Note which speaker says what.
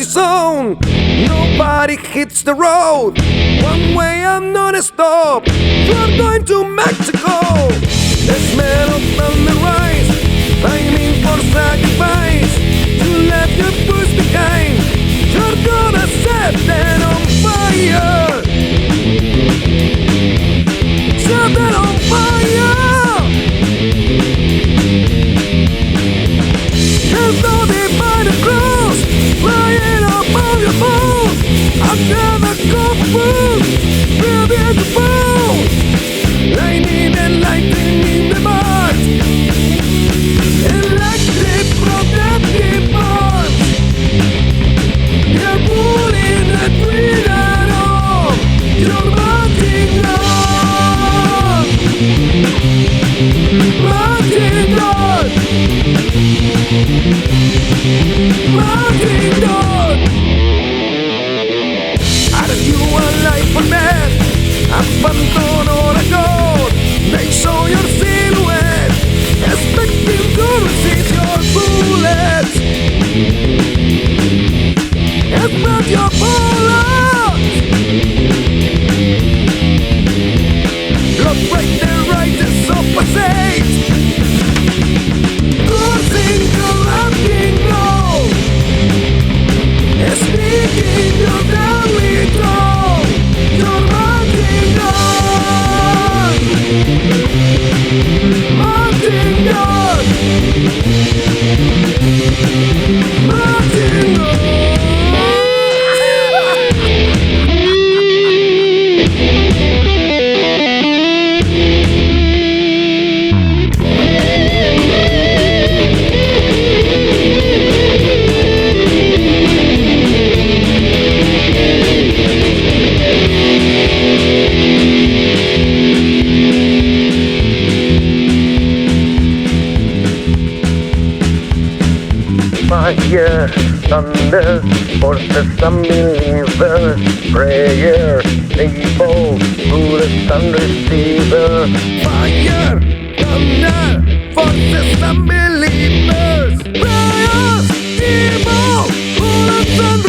Speaker 1: danger zone. Nobody hits the road. One way and non-stop. You're going to Mexico. The smell of thunder rise, timing for sacrifice. You left your push behind. You're gonna set them on fire. Set them on fire. There's no divided cross lying upon your bones. Another couple, real beautiful. Lightning and lightning in the mud. Electric protective arms. You're pulling the trigger on. You're marching on. Marching on. Marching on. Are you alive or dead? Abandon or a god? They show your silhouette, expecting to receive your bullets. Expect your bullets. Blood break the rights opposite. Crossing your acting road. Speaking your deadly tone. You're marching on. Marching on. Marching on.
Speaker 2: Fire, thunder, forces unbelievers, prayer, people, Buddhist and receiver.
Speaker 1: Fire, thunder, forces unbelievers, prayers, evil, bullets and